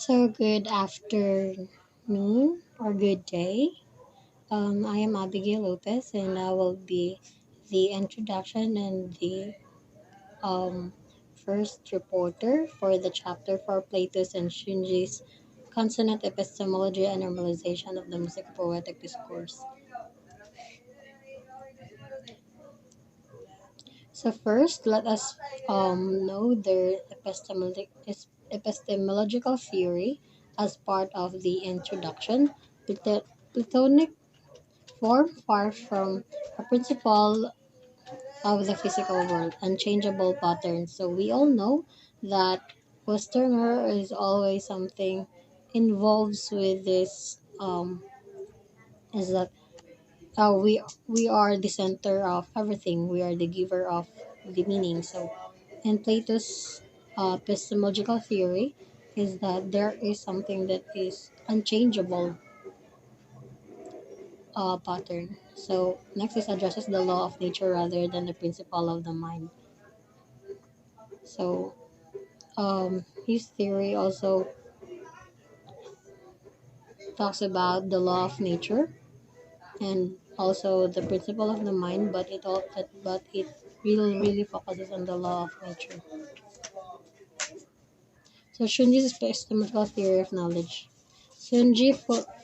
Good afternoon or good day. I am Abigail Lopez, and I will be the introduction and the um, first reporter for the chapter for Plato's and Xunzi's consonant epistemology and normalization of the musico-poetic discourse. First, let us know their epistemological theory as part of the introduction. Platonic form far from a principle of the physical world, unchangeable patterns. So we all know that Westerner is always something involves with this is that we are the center of everything. We are the giver of the meaning. So in Plato's epistemological theory is that there is something that is unchangeable pattern. So next is addresses the law of nature rather than the principle of the mind. So his theory also talks about the law of nature and also the principle of the mind, but it really focuses on the law of nature. So Shunji's epistemological theory of knowledge.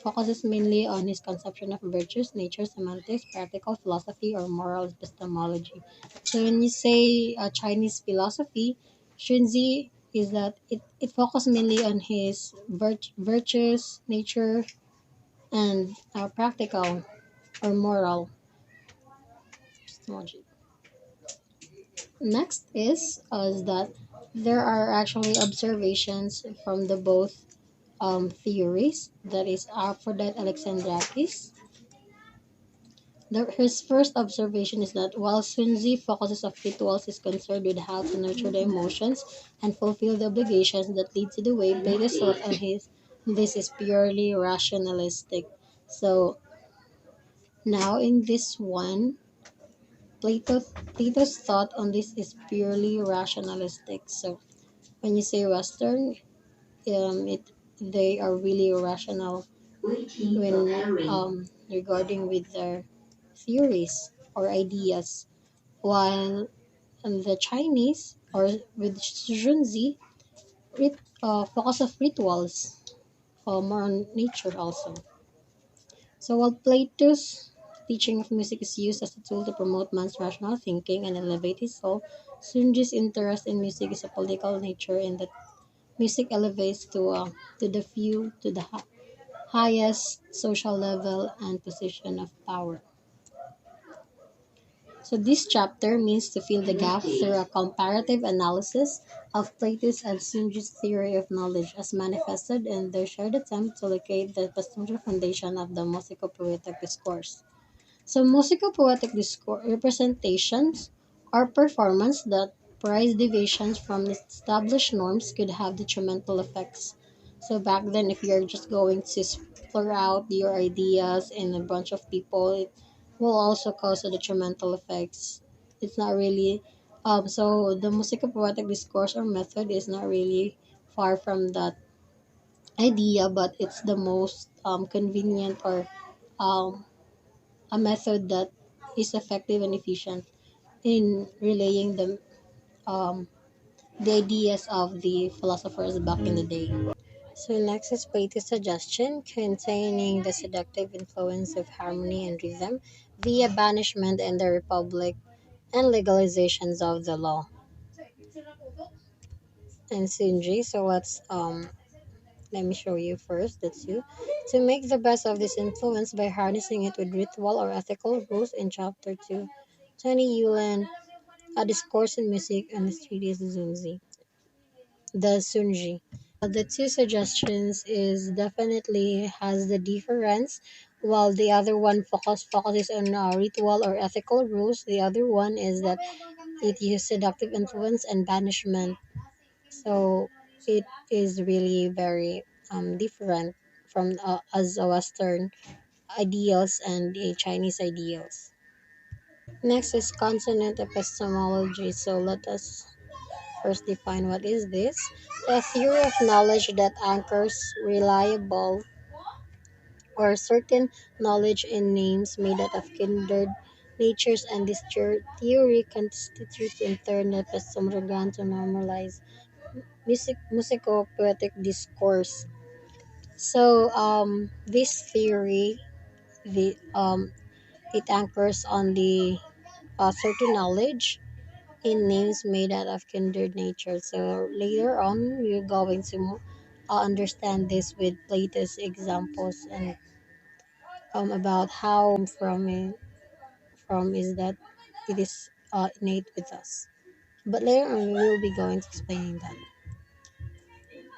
Focuses mainly on his conception of virtues, nature, semantics, practical philosophy, or moral epistemology. So when you say Chinese philosophy, Xunzi is that it focuses mainly on his virtues, nature, and practical or moral epistemology. Next is that there are actually observations from the both theories, that is Aphrodite Alexandrakis. His first observation is that while Xunzi focuses of rituals is concerned with how to nurture the emotions and fulfill the obligations that lead to the way, Plato's thought on this is purely rationalistic. So now in this one, Plato's thought on this is purely rationalistic. So when you say Western, it they are really rational when regarding with their theories or ideas, while the Chinese or with Xunzi focus of rituals more on nature also. So while Plato's teaching of music is used as a tool to promote man's rational thinking and elevate his soul, Xunzi's interest in music is a political nature in that music elevates to the few to the highest social level and position of power. So this chapter means to fill the gap through a comparative analysis of Plato's and Xunzi's theory of knowledge as manifested in their shared attempt to locate the epistemological foundation of the musico-poetic discourse. So musico-poetic discourse representations are performance that price deviations from established norms could have detrimental effects. So back then, if you're just going to explore out your ideas in a bunch of people, it will also cause a detrimental effects. It's not really so the musico-poetic discourse or method is not really far from that idea, but it's the most convenient or um, a method that is effective and efficient in relaying um, the ideas of the philosophers back in the day. So next is Plato's suggestion containing the seductive influence of harmony and rhythm via banishment and the republic and legalizations of the law and Sunji. So let me show you first. That's you. To make the best of this influence by harnessing it with ritual or ethical rules in chapter 2. Tony Yulan, a discourse in music and the treatise Xunzi. The Sunji. The two suggestions is definitely has the difference. While the other one focuses on ritual or ethical rules, the other one is that it uses seductive influence and banishment. So it is really very different from as a Western ideals and the Chinese ideals. Next is consonant epistemology. So let us first define what is this. A theory of knowledge that anchors reliable or certain knowledge in names made out of kindred natures, and this theory constitutes in turn the epistemology organ to normalize musico-poetic discourse. So this theory, the it anchors on the certain knowledge in names made out of kindred nature. So later on, we're going to understand this with latest examples and about how from is that it is innate with us. But later on, we will be going to explaining that.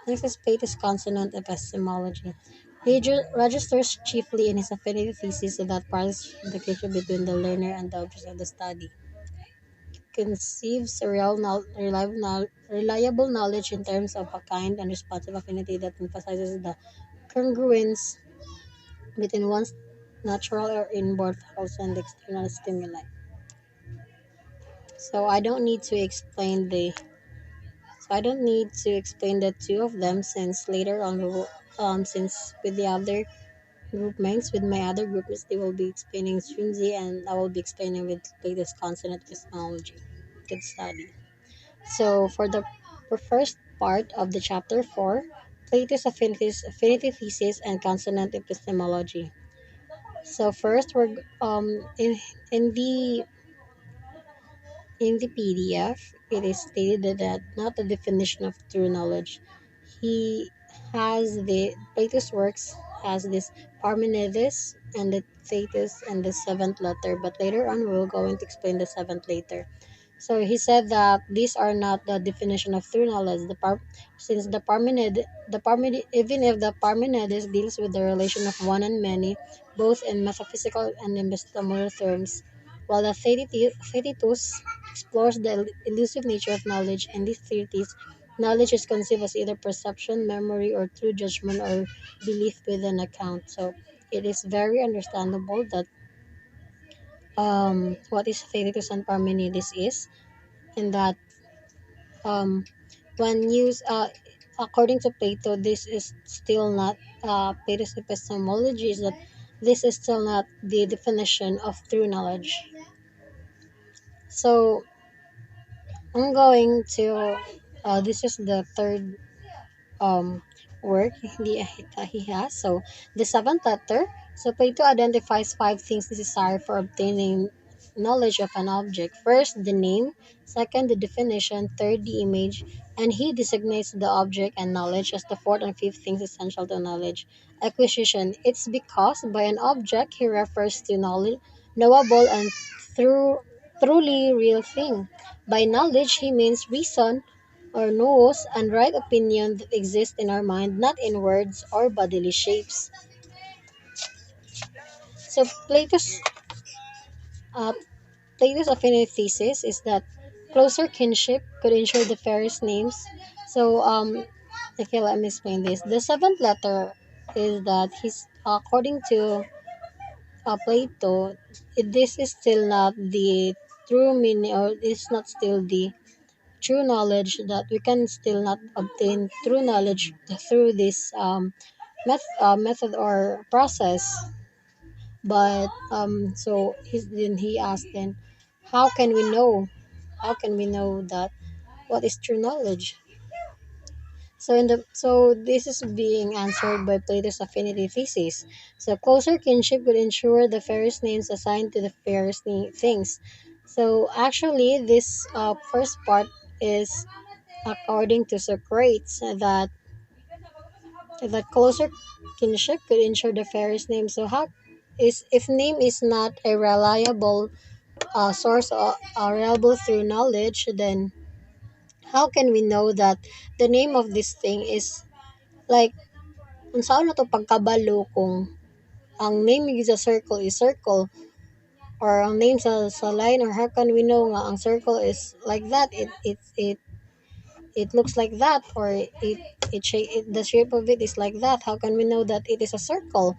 Next is Plato's consonant epistemology. He registers chiefly in his affinity thesis that parallels the connection between the learner and the object of the study. Conceives reliable knowledge in terms of a kind and responsive affinity that emphasizes the congruence between one's natural or inborn faculties and the external stimuli. So I don't need to explain the two of them since later on since with the other groupmates with my other groupmates they will be explaining Xunzi and I will be explaining with latest consonant epistemology. Good study. So for first part of the chapter 4, Plato's affinity thesis and consonant epistemology. So first we're in the in the PDF it is stated that not the definition of true knowledge. He has the Plato's works has this Parmenides and the Thetis and the seventh letter, but later on we'll go into explain the seventh later. So he said that these are not the definition of true knowledge. Since even if the Parmenides deals with the relation of one and many, both in metaphysical and epistemological terms, while the Thetis explores the elusive nature of knowledge. In these theories, knowledge is conceived as either perception, memory, or true judgment or belief with an account. So it is very understandable that what is Thetis and Parmenides is, and that um, when used according to Plato, this is still not Plato's epistemology is that this is still not the definition of true knowledge. So I'm going to this is the third um work he has. So the seventh letter. So Plato identifies five things necessary for obtaining knowledge of an object. First, the name. Second, the definition. Third, the image. And he designates the object and knowledge as the fourth and fifth things essential to knowledge acquisition. It's because by an object he refers to knowledge, knowable and truly real thing. By knowledge he means reason or knows and right opinion that exist in our mind, not in words or bodily shapes. So uh, Plato's affinity thesis is that closer kinship could ensure the fairest names. So okay, let me explain this. The seventh letter is that he's according to Plato, this is still not the true meaning, or it's not still the true knowledge that we can still not obtain true knowledge through this method or process. But so then he asked then, how can we know? How can we know that what is true knowledge? So this is being answered by Plato's affinity thesis. So closer kinship would ensure the fairest names assigned to the fairest things. So actually, this first part is according to Socrates that closer kinship could ensure the fairest name. So how is if name is not a reliable source or reliable through knowledge, then how can we know that the name of this thing is like unsaon na to pagkabalo kung ang name sa circle is circle or ang name sa line, or how can we know nga ang circle is like that, it looks like that, or the shape of it is like that. How can we know that it is a circle?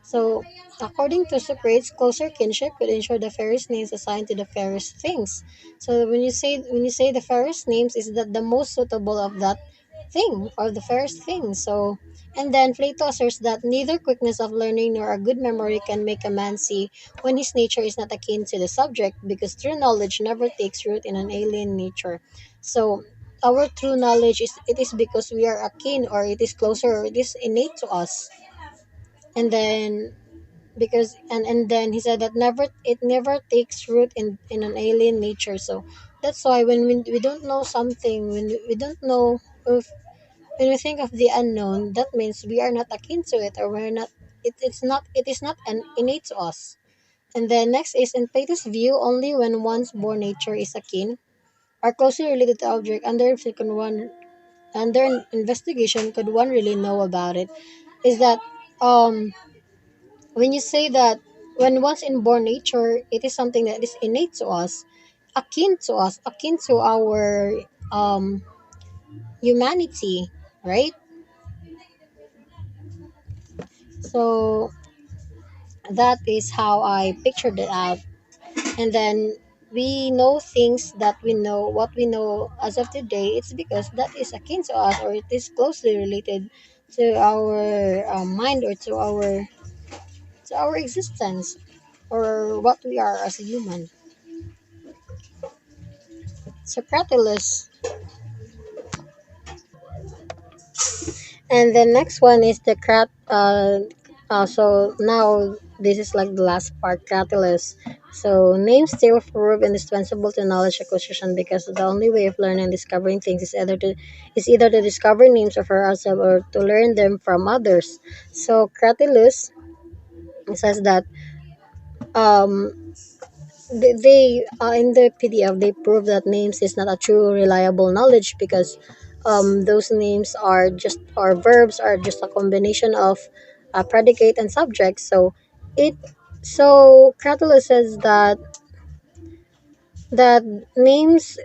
So, according to Socrates, closer kinship could ensure the fairest names assigned to the fairest things. So, when you say the fairest names, is that the most suitable of that thing or the fairest thing? So, and then Plato asserts that neither quickness of learning nor a good memory can make a man see when his nature is not akin to the subject, because true knowledge never takes root in an alien nature. So, our true knowledge is because we are akin, or it is closer, or it is innate to us. And then and then he said that never takes root in an alien nature. So that's why when we don't know something, when we don't know, if when we think of the unknown, that means we are not akin to it, or we're not, it is not an innate to us. And then next is, in Plato's view, only when one's born nature is akin or closely related to object under investigation could one really know about it. Is that um when you say that when one's inborn nature, it is something that is innate to us, akin to our um humanity, right? So that is how I pictured it out. And then we know things that we know, what we know as of today, it's because that is akin to us, or it is closely related to our mind, or to our existence, or what we are as a human. Socrates. And the next one is the so now this is like the last part, Cratylus. So names still prove indispensable to knowledge acquisition, because the only way of learning and discovering things is either to discover names of ourselves, or to learn them from others. So Cratylus says that um they in the PDF they prove that names is not a true reliable knowledge, because those names are just, or verbs are just a combination of predicate and subject. It so Cratylus says that names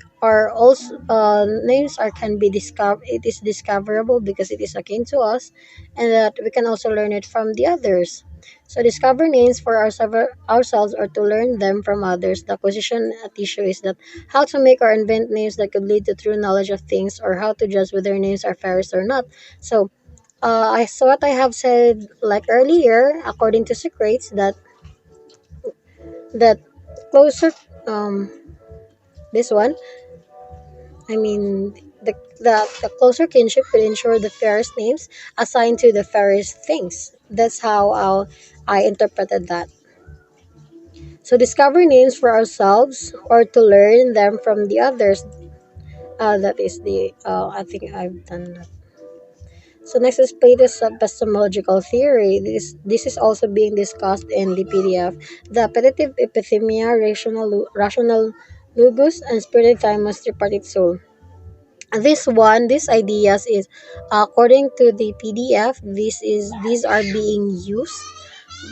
are can be discovered, it is discoverable because it is akin to us, and that we can also learn it from the others. So discover names for ourselves, or to learn them from others. The acquisition at issue is that how to make or invent names that could lead to true knowledge of things, or how to judge whether names are fairest or not. So I so what I have said like earlier, according to Socrates, that closer this one I mean, the closer kinship could ensure the fairest names assigned to the fairest things. That's how I interpreted that. So discover names for ourselves, or to learn them from the others. That is I think I've done that. So next is Plato's epistemological theory. This is also being discussed in the PDF. The appetitive epithemia, rational logos, and spirited thymus, tripartite soul. These ideas is, according to the PDF, these are being used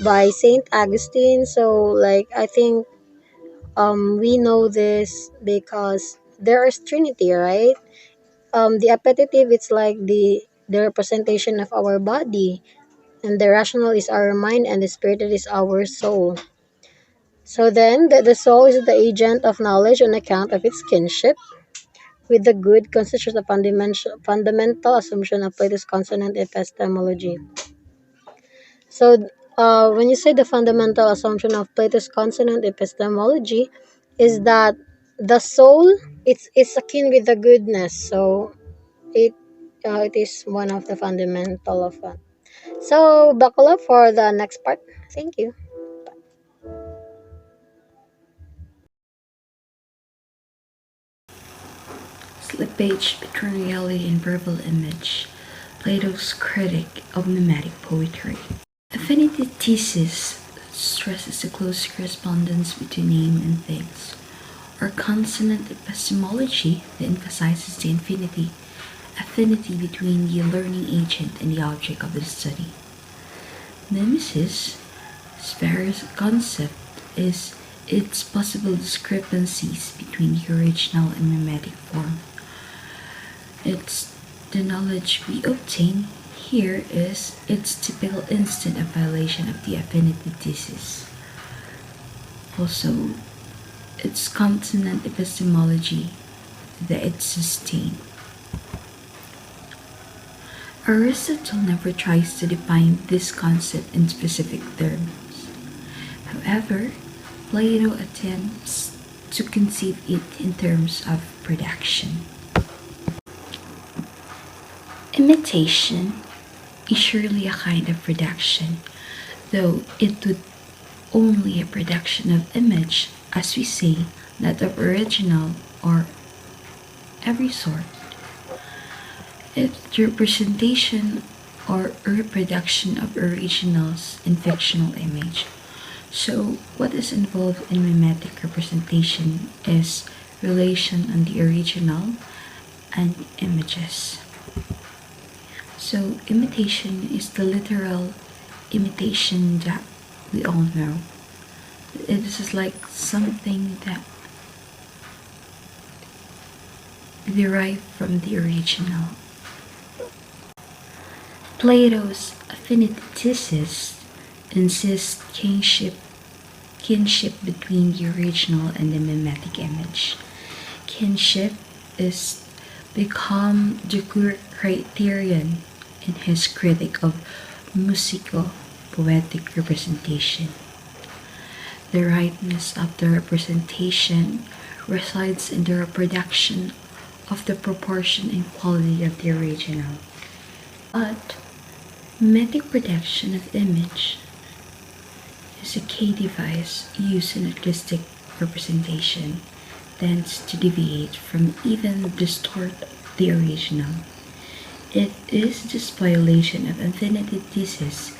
by Saint Augustine. So like I think we know this because there is Trinity, right? The appetitive, it's like the representation of our body, and the rational is our mind, and the spirited is our soul. So then the soul is the agent of knowledge on account of its kinship with the good, constitutes a fundamental assumption of Plato's consonant epistemology. So, when you say the fundamental assumption of Plato's consonant epistemology, is that the soul, it's akin with the goodness. So it it is one of the fundamental of that. So buckle up for the next part. Thank you. Slippage between reality and verbal image. Plato's critic of mimetic poetry. Affinity thesis stresses the close correspondence between name and things, or consonant epistemology that emphasizes the affinity between the learning agent and the object of the study. Mimesis, Sparrow's concept, is its possible discrepancies between the original and mimetic form. It's the knowledge we obtain here is its typical instant of violation of the affinity thesis. Also, its consonant epistemology that it sustained. Aristotle never tries to define this concept in specific terms. However, Plato attempts to conceive it in terms of production. Imitation is surely a kind of production, though it would only a production of image, as we say, not of original or every sort. It's the representation or reproduction of originals in fictional image. So, what is involved in mimetic representation is relation on the original and images. So, imitation is the literal imitation that we all know. It is like something that derived from the original. Plato's affinity thesis insists kinship between the original and the mimetic image. Kinship is become the criterion in his critique of musico-poetic representation. The rightness of the representation resides in the reproduction of the proportion and quality of the original. But mimetic production of image is a key device used in artistic representation, tends to deviate from even distort the original. It is this violation of affinity thesis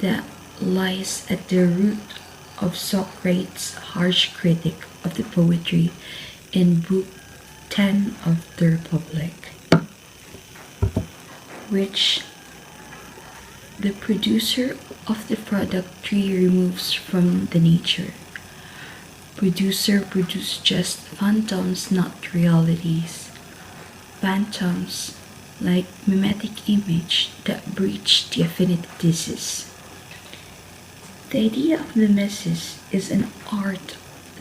that lies at the root of Socrates' harsh critique of the poetry in Book 10 of the Republic, which the producer of the product tree removes from the nature. Producer produce just phantoms, not realities. Phantoms like mimetic image that breach the affinity thesis. The idea of mimesis is an art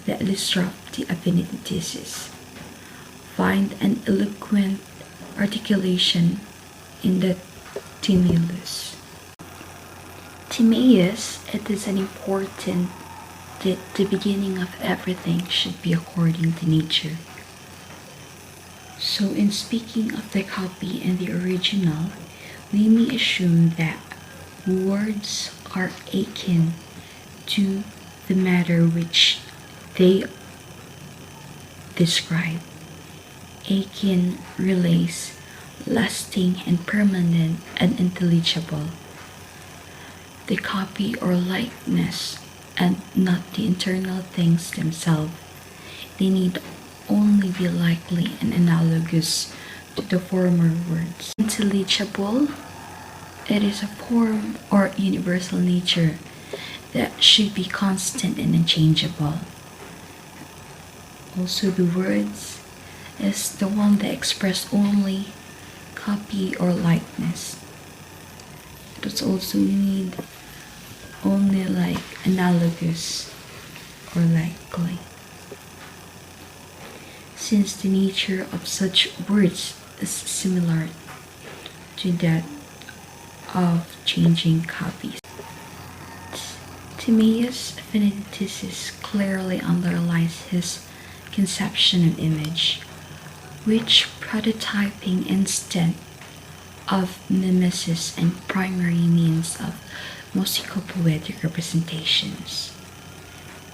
that disrupts the affinity thesis. Find an eloquent articulation in the Timaeus. Timaeus, it is an important that the beginning of everything should be according to nature. So in speaking of the copy and the original, we may assume that words are akin to the matter which they describe. Akin relates lasting and permanent and intelligible. The copy or likeness and not the internal things themselves. They need only be likely and analogous to the former words. Intelligible, it is a form or universal nature that should be constant and unchangeable. Also, the words is the one that express only copy or likeness. It also need only like analogous or likely. Since the nature of such words is similar to that of changing copies. Timaeus' affinity thesis clearly underlies his conception of image, which prototyping instant of mimesis and primary means of musico-poetic representations.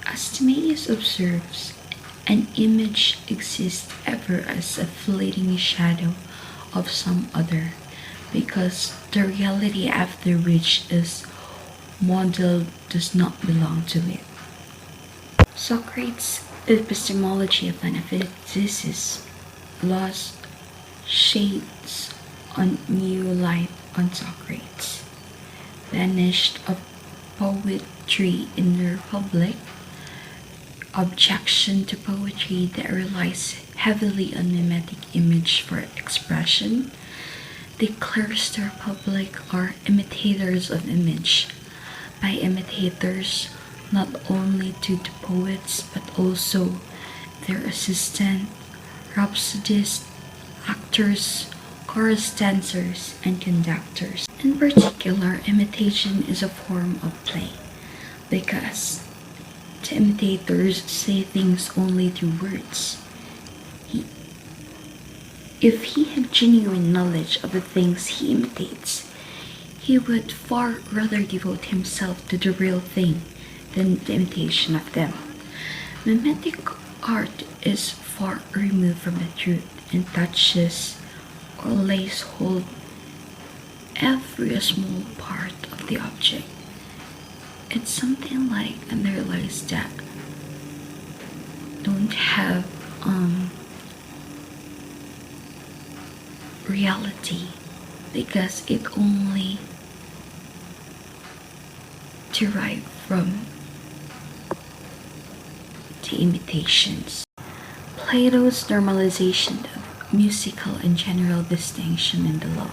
As Timaeus observes, an image exists ever as a fleeting shadow of some other, because the reality after which is modeled does not belong to it. Socrates' epistemology of an affinity thesis lost shades on new light on Socrates. Vanished of poetry in the Republic, objection to poetry that relies heavily on mimetic image for expression, declares their public are imitators of image. By imitators, not only to the poets but also their assistant, rhapsodists, actors, chorus dancers, and conductors. In particular, imitation is a form of play because the imitators say things only through words. He, if he had genuine knowledge of the things he imitates, he would far rather devote himself to the real thing than the imitation of them. Mimetic art is far removed from the truth and touches or lays hold every small part of the object. It's something like underlies that don't have reality because it only derived from the imitations. Plato's normalization of musical and general distinction in the law.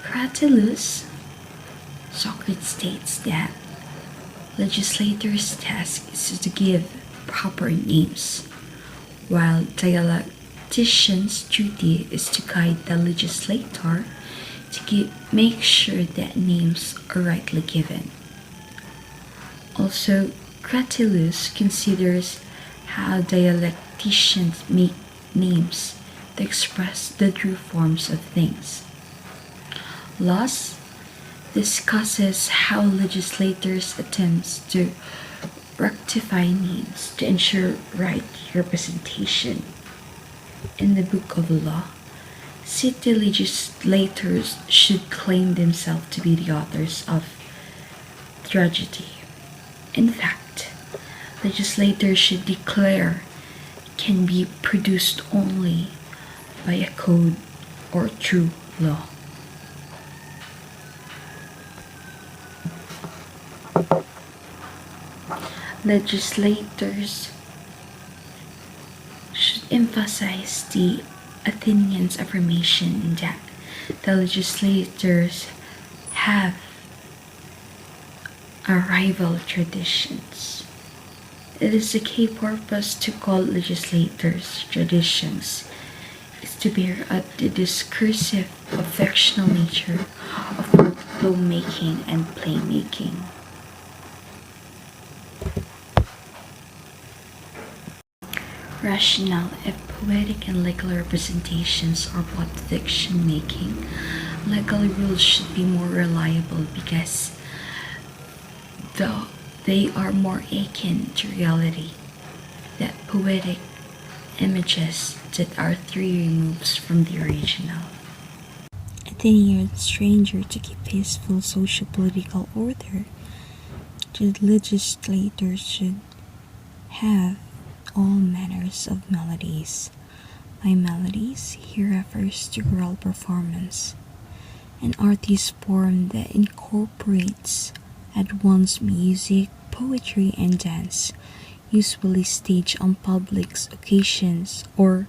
Cratylus, Socrates states that legislators' task is to give proper names, while dialecticians' duty is to guide the legislator to make sure that names are rightly given. Also, Cratylus considers how dialecticians make names to express the true forms of things. Laws discusses how legislators attempt to rectify names to ensure right representation. In the Book of Law, city legislators should claim themselves to be the authors of tragedy. In fact, legislators should declare can be produced only by a code or true law. Legislators should emphasize the Athenians' affirmation that the legislators have a rival traditions. It is the key purpose to call legislators traditions is to bear out the discursive affectional nature of both lawmaking and playmaking. Rationale. If poetic and legal representations are both fiction making, legal rules should be more reliable because though they are more akin to reality, that poetic images that are three removes from the original. Athenian stranger to keep peaceful socio-political order, the legislators should have all manners of melodies. By melodies, he refers to choral performance, an artist form that incorporates at once music, poetry, and dance, usually staged on public occasions or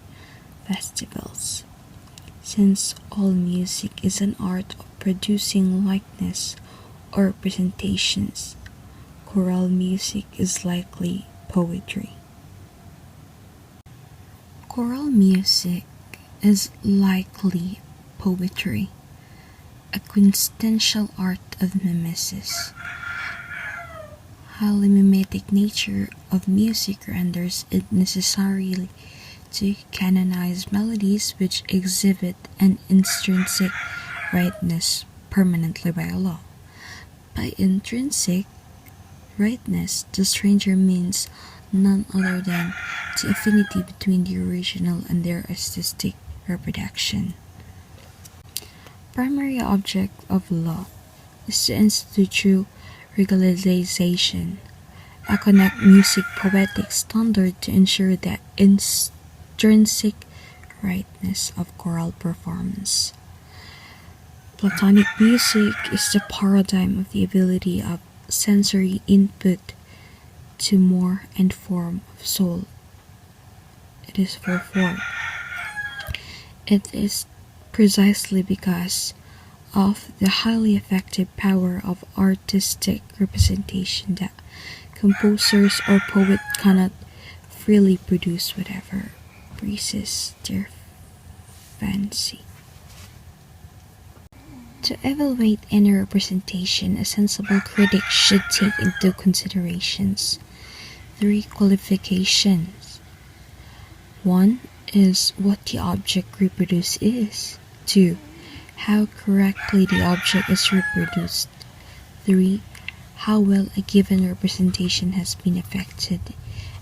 festivals. Since all music is an art of producing likeness or representations, choral music is likely poetry. Choral music is likely poetry, a quintessential art of mimesis. Highly mimetic nature of music renders it necessary to canonize melodies which exhibit an intrinsic rightness permanently by law. By intrinsic rightness, the stranger means none other than the affinity between the original and their artistic reproduction. Primary object of law is to institute true regularization, a connect music poetic standard to ensure the intrinsic rightness of choral performance. Platonic music is the paradigm of the ability of sensory input to more and form of soul. It is for form. It is precisely because of the highly effective power of artistic representation that composers or poets cannot freely produce whatever pleases their fancy. To evaluate any representation, a sensible critic should take into considerations three qualifications. One is what the object reproduced is. Two, how correctly the object is reproduced. Three, how well a given representation has been affected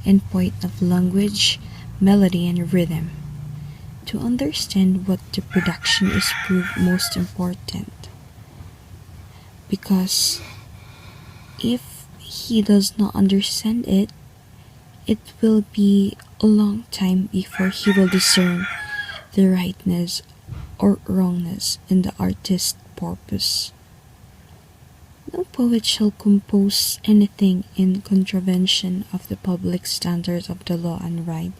in point of language, melody, and rhythm. To understand what the production is proved most important, because if he does not understand it, it will be a long time before he will discern the rightness or wrongness in the artist's purpose. No poet shall compose anything in contravention of the public standards of the law and right,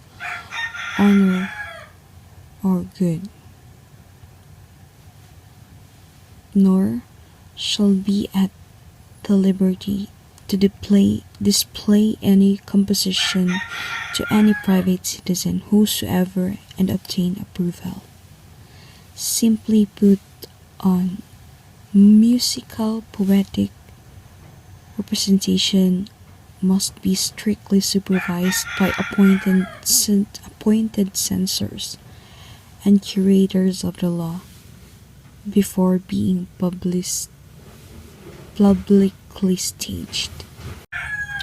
honor, or good, nor shall be at the liberty to display any composition to any private citizen whosoever and obtain approval. Simply put, on musical poetic representation must be strictly supervised by appointed censors and curators of the law before being publicly staged.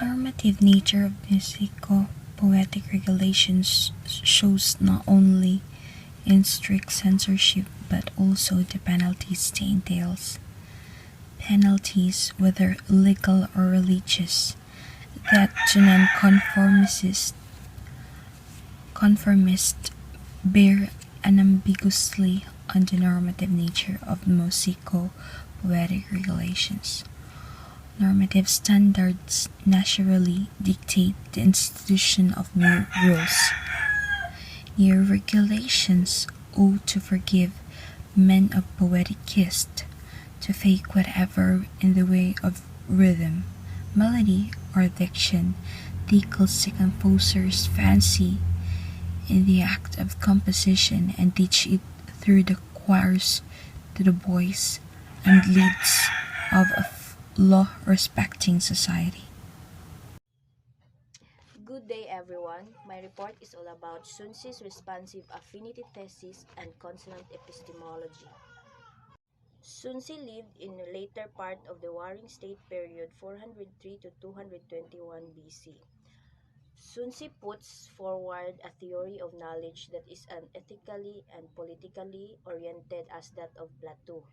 Normative nature of musico-poetic regulations shows not only in strict censorship but also the penalties they entails. Penalties, whether legal or religious, that to conformist bear unambiguously on the normative nature of musico-poetic regulations. Normative standards naturally dictate the institution of new rules. New regulations ought to forgive men of poetic gist to fake whatever in the way of rhythm, melody, or diction tickles the composer's fancy in the act of composition and teach it through the choirs to the boys and leads of a law-respecting society. Good day, everyone. My report is all about Xunzi's responsive affinity thesis and consonant epistemology. Xunzi lived in the later part of the Warring State period 403 to 221 BC. Xunzi puts forward a theory of knowledge that is as ethically and politically oriented as that of Plato.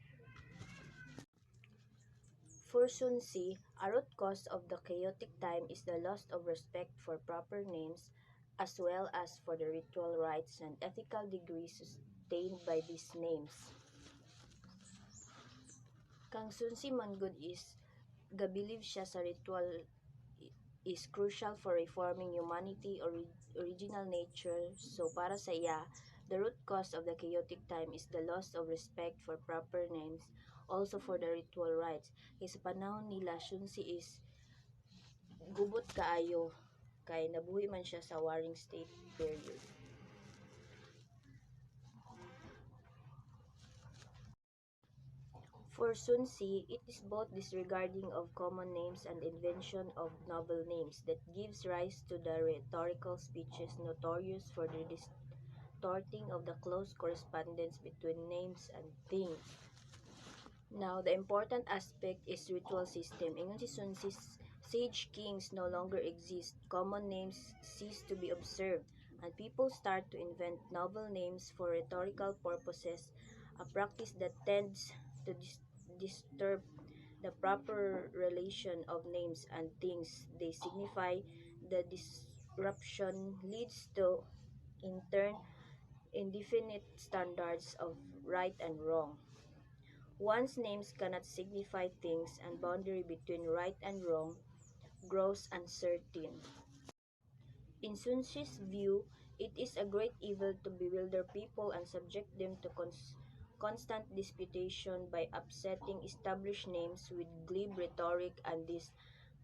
For Xunzi, a root cause of the chaotic time is the loss of respect for proper names, as well as for the ritual rites and ethical degrees sustained by these names. Kang Xunzi Mangud is gabilib siya sa ritual is crucial for reforming humanity or original nature. So para sa iya, the root cause of the chaotic time is the loss of respect for proper names, also for the ritual rites. Kaya sa panahon nila, Xunzi is gubot kaayo kay nabuhi man siya sa Warring State period. For Xunzi, it is both disregarding of common names and invention of novel names that gives rise to the rhetorical speeches notorious for the distorting of the close correspondence between names and things. Now, the important aspect is ritual system. Ingon si Xunzi's sage kings no longer exist, common names cease to be observed, and people start to invent novel names for rhetorical purposes, a practice that tends to disturb the proper relation of names and things they signify. The disruption leads to, in turn, indefinite standards of right and wrong. Once names cannot signify things and boundary between right and wrong grows uncertain. In Sun Tzu's view, it is a great evil to bewilder people and subject them to constant disputation by upsetting established names with glib rhetoric, and this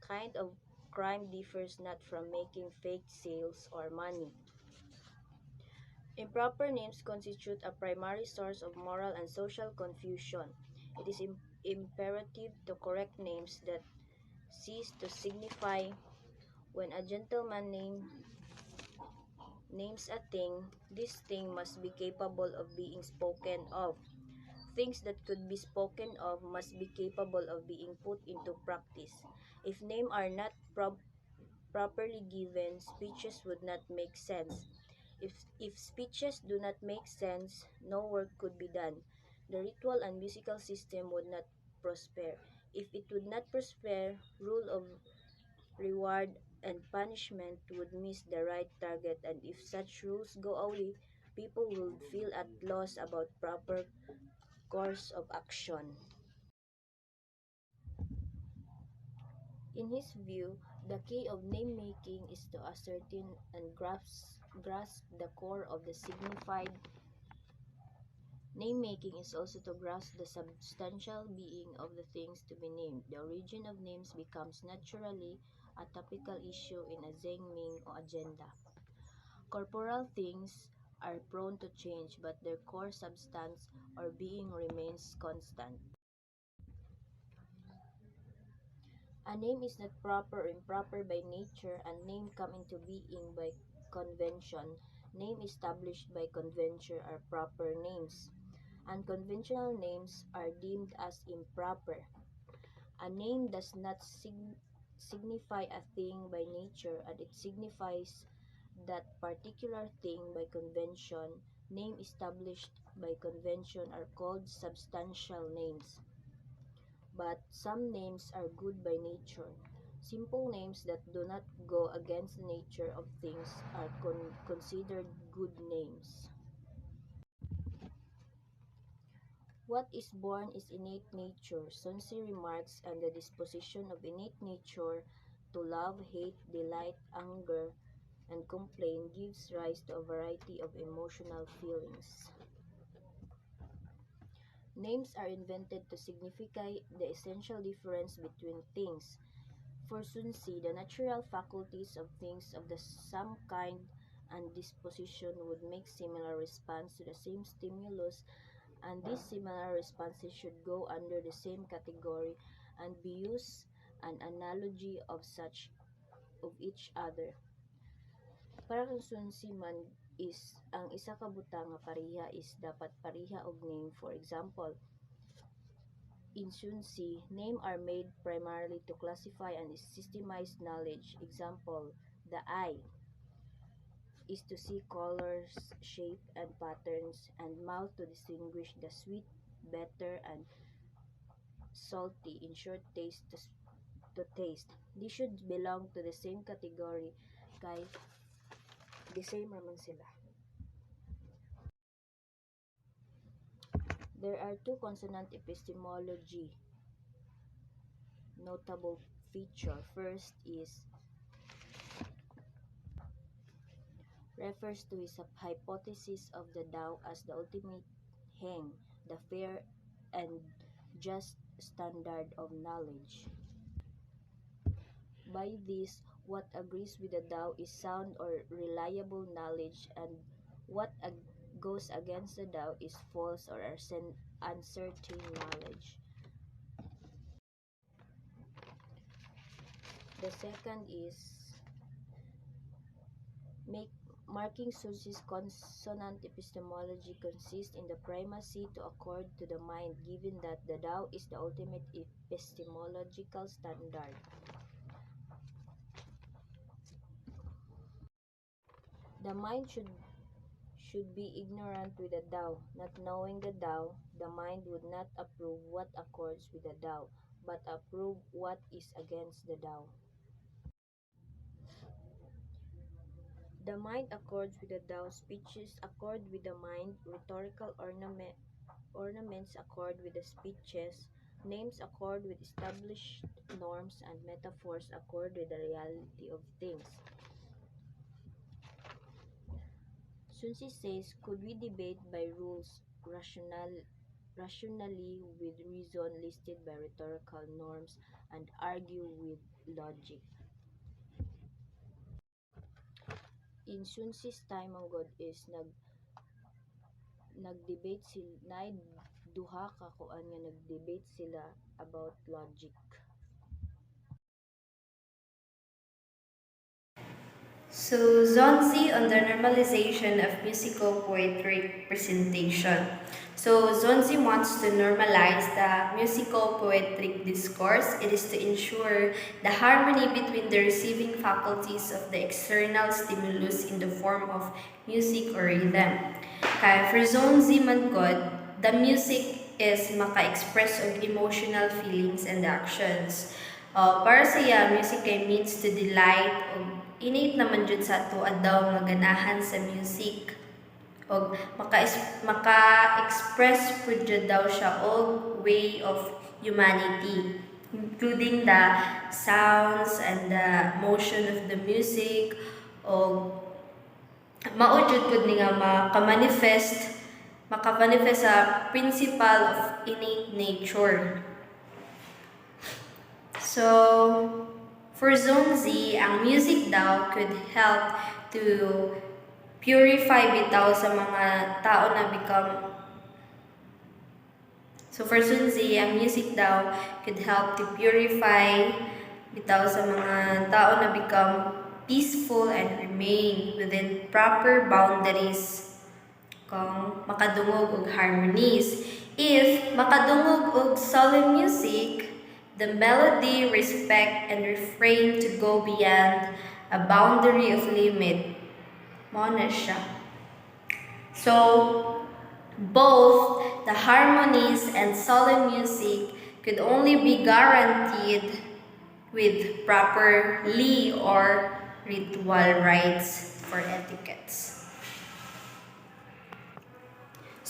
kind of crime differs not from making fake sales or money. Improper names constitute a primary source of moral and social confusion. It is imperative to correct names that cease to signify. When a gentleman names a thing, this thing must be capable of being spoken of. Things that could be spoken of must be capable of being put into practice. If names are not properly given, speeches would not make sense. If speeches do not make sense, no work could be done. The ritual and musical system would not prosper. If it would not prosper, rule of reward and punishment would miss the right target, and if such rules go away, people will feel at loss about proper course of action. In his view, the key of name making is to ascertain and grasp the core of the signified. Name making is also to grasp the substantial being of the things to be named. The origin of names becomes naturally a topical issue in a Zhengming or agenda. Corporal things are prone to change, but their core substance or being remains constant. A name is not proper or improper by nature, and name come into being by convention. Name established by convention are proper names. Unconventional names are deemed as improper. A name does not signify a thing by nature, and it signifies that particular thing by convention. Name established by convention are called substantial names. But some names are good by nature. Simple names that do not go against the nature of things are considered good names. What is born is innate nature. Xunzi remarks on the disposition of innate nature to love, hate, delight, anger, and complain gives rise to a variety of emotional feelings. Names are invented to signify the essential difference between things. For Xunzi, the natural faculties of things of the some kind and disposition would make similar response to the same stimulus, and these similar responses should go under the same category and be used an analogy of such of each other. Para kang Xunzi man is ang isa ka butang nga pareha is dapat pareha og name. For example, in Xunzi, names are made primarily to classify and systemize knowledge. Example, the eye is to see colors, shape, and patterns, and mouth to distinguish the sweet, bitter, and salty, in short, taste to taste. These should belong to the same category kay the same raman sila. There are two consonant epistemology notable feature. First is refers to his hypothesis of the Tao as the ultimate heng, the fair and just standard of knowledge. By this, what agrees with the Tao is sound or reliable knowledge, and what goes against the Tao is false or uncertain knowledge. The second is marking Xunzi's consonant epistemology consists in the primacy to accord to the mind, given that the Tao is the ultimate epistemological standard. The mind should be ignorant with the Tao. Not knowing the Tao, the mind would not approve what accords with the Tao, but approve what is against the Tao. The mind accords with the Tao, speeches accord with the mind, rhetorical ornaments accord with the speeches, names accord with established norms, and metaphors accord with the reality of things. Xunzi says, could we debate by rules rationally with reason listed by rhetorical norms and argue with logic. In Xunzi's time ang God is nag-debate sila nay duha ka kuan nga nag-debate sila about logic. So, Xunzi on the normalization of musical-poetic presentation. So, Xunzi wants to normalize the musical-poetic discourse. It is to ensure the harmony between the receiving faculties of the external stimulus in the form of music or rhythm. Kaya for Xunzi man God, the music is maka-express of emotional feelings and actions. Para siya, music kay means to delight o innate naman jud sa ato daw nga ganahan sa music. O maka-express pud jud daw siya og way of humanity, including the sounds and the motion of the music o mao jud pud ni nga maka-manifest sa principle of innate nature. So, for Xunzi, ang music daw could help to purify bitaw sa mga tao na become. So, for Xunzi, ang music daw could help to purify bitaw sa mga tao na become peaceful and remain within proper boundaries kung makadungog og harmonies. If makadungog og solemn music, the melody, respect, and refrain to go beyond a boundary of limit. Mao na siya. So, both the harmonies and solemn music could only be guaranteed with proper li or ritual rites for etiquettes.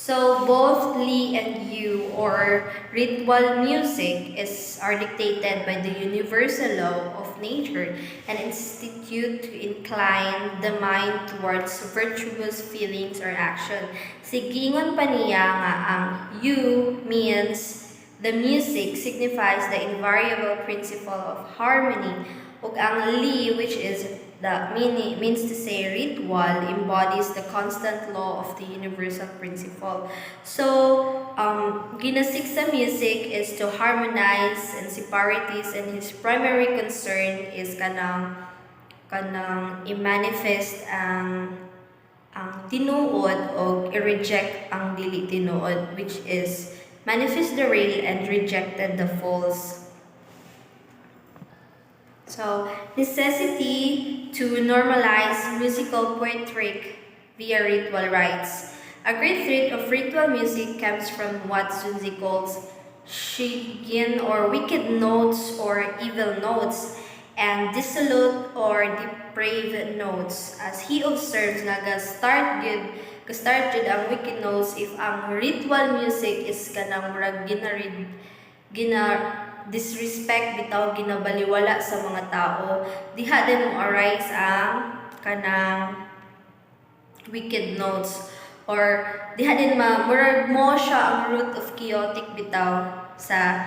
So both Li and Yu or ritual music are dictated by the universal law of nature and institute to incline the mind towards virtuous feelings or action. Sigingon pa niya nga ang Yu means the music signifies the invariable principle of harmony, ug ang Li, which is the means to say ritual, embodies the constant law of the universal principle. So, ginasik sa music is to harmonize and separateness, and his primary concern is kanang i-manifest ang tinuod o i-reject ang dili tinuod, which is manifest the real and rejected the false. So, necessity to normalize musical-poetic via ritual rites. A great threat of ritual music comes from what Xunzi calls shigin or wicked notes or evil notes and dissolute or depraved notes. As he observes na ga-start jud ang wicked notes if ang ritual music is kanang murag disrespect bitaw ginabaliwala sa mga tao, diha din mo arise ang kanang wicked notes or diha din murag mo siya ang root of chaotic bitaw sa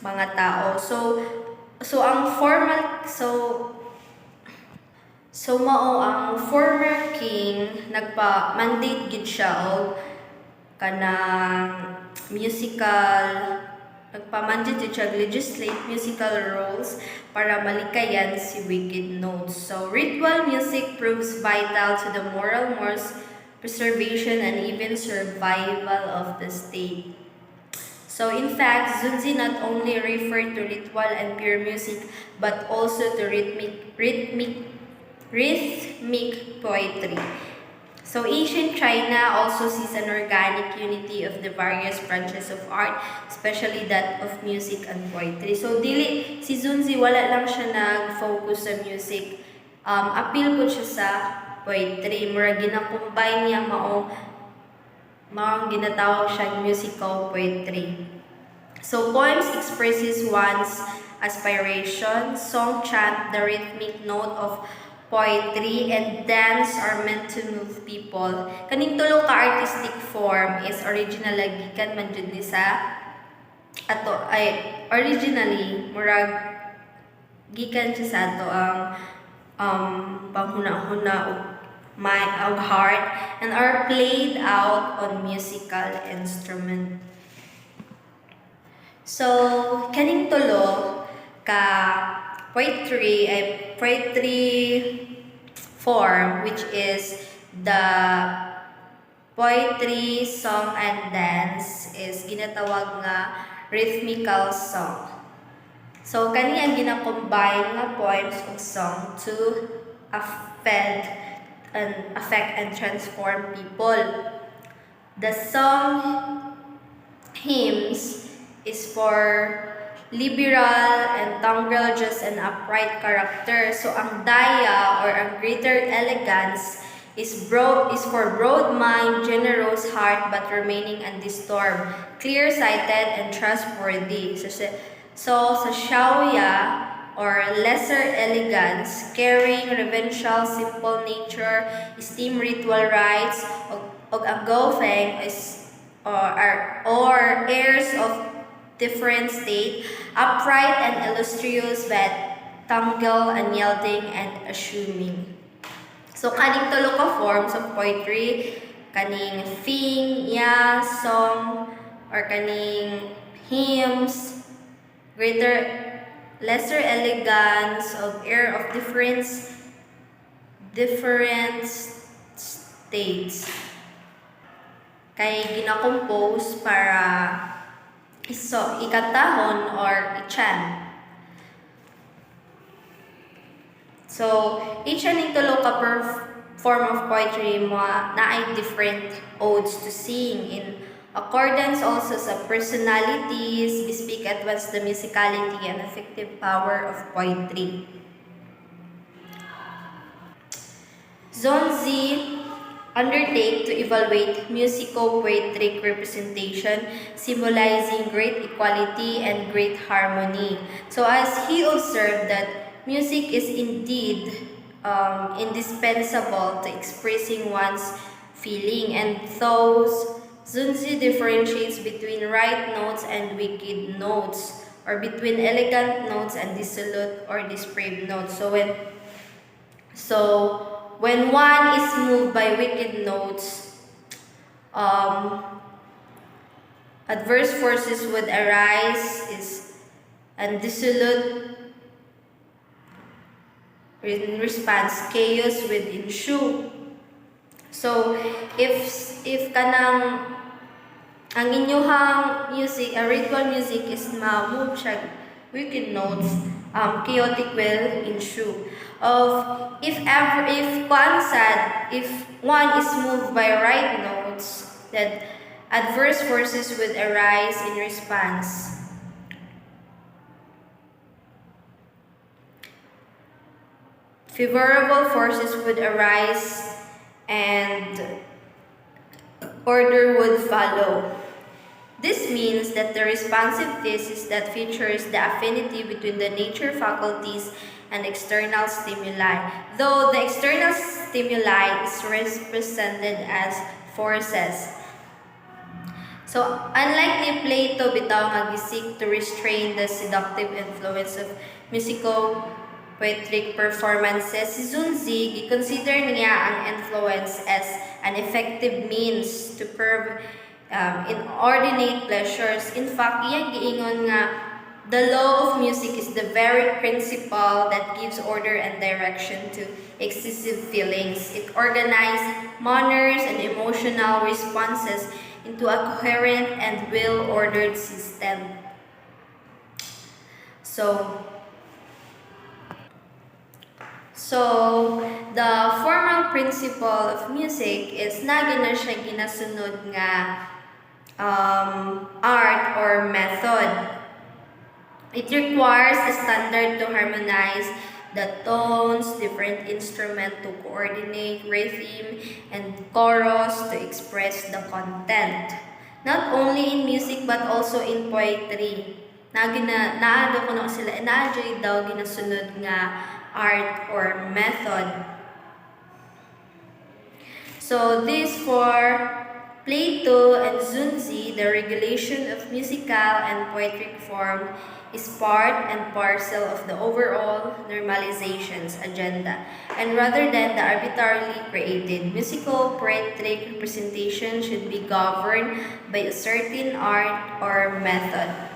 mga tao. So ang formal mao ang former king nagpa-mandate gid siya og kanang nagpa-mandate siya legislate musical rules para malikayan si wicked notes. So ritual music proves vital to the moral preservation and even survival of the state. So in fact, Xunzi not only referred to ritual and pure music but also to rhythmic poetry. So ancient China also sees an organic unity of the various branches of art, especially that of music and poetry. So dili si Xunzi wala lang siya nag-focus sa music. Appeal po siya sa poetry. Mura gina-combine niya maong ginatawag siya musical poetry. So poems expresses one's aspiration, song chant the rhythmic note of poetry, and dance are meant to move people. Kaning tulo ka artistic form is original gikan man jud ni sa ato ay originally murag gikan siya sa ato ang panghuna-huna og heart and are played out on musical instrument. So, kaning tulo ka poetry form, which is the poetry, song, and dance, is ginatawag nga rhythmical song. So, kani ang gina-combine nga poems ug song to affect and transform people. The song hymns is for liberal and tongual just and upright character. So ang daya or ang greater elegance is for broad mind, generous heart, but remaining undisturbed, clear-sighted and trustworthy. So sa Xiaoya or lesser elegance, caring, reverential, simple nature, esteem ritual rites, og ang Gofeng is or heirs of different state, upright and illustrious, but tangle, unyielding, and assuming. So, kaning tulo ka forms of poetry, kaning fing, ya, song, or kaning hymns, lesser elegance, of air of different states, kay gina-compose para ikatahon or i-chant. So, each aning tulo ka per form of poetry mo na ay different odes to sing in accordance also sa personalities, bespeak at once the musicality and effective power of poetry. Xunzi undertake to evaluate musico-poetic representation, symbolizing great equality and great harmony. So as he observed that music is indeed indispensable to expressing one's feeling, and thus Xunzi differentiates between right notes and wicked notes, or between elegant notes and dissolute or depraved notes. So when one is moved by wicked notes, adverse forces would arise and dissolute in response, chaos would ensue. So if kanang ang inyuhang music, ritual music is ma-move siya wicked notes, chaotic will ensue. If one is moved by right notes, then adverse forces would arise in response. Favorable forces would arise and order would follow. This means that the responsive thesis that features the affinity between the nature faculties and external stimuli, though the external stimuli is represented as forces. So, unlike ni Plato, bitaw nga gisik to restrain the seductive influence of musico-poetic performances, si Xunzi giconsider niya ang influence as an effective means to curb inordinate pleasures. In fact, iyang giingon nga the law of music is the very principle that gives order and direction to excessive feelings. It organizes manners and emotional responses into a coherent and well-ordered system. So the formal principle of music is na siya ginasunod nga art or method. It requires a standard to harmonize the tones, different instruments to coordinate rhythm, and chorus to express the content. Not only in music but also in poetry. Naado ko na sila, na-enjoy daw ginasunod nga art, or method. So this for Plato and Xunzi, the regulation of musical and poetic form is part and parcel of the overall normalization's agenda. And rather than the arbitrarily created, musical-poetic representation should be governed by a certain art or method.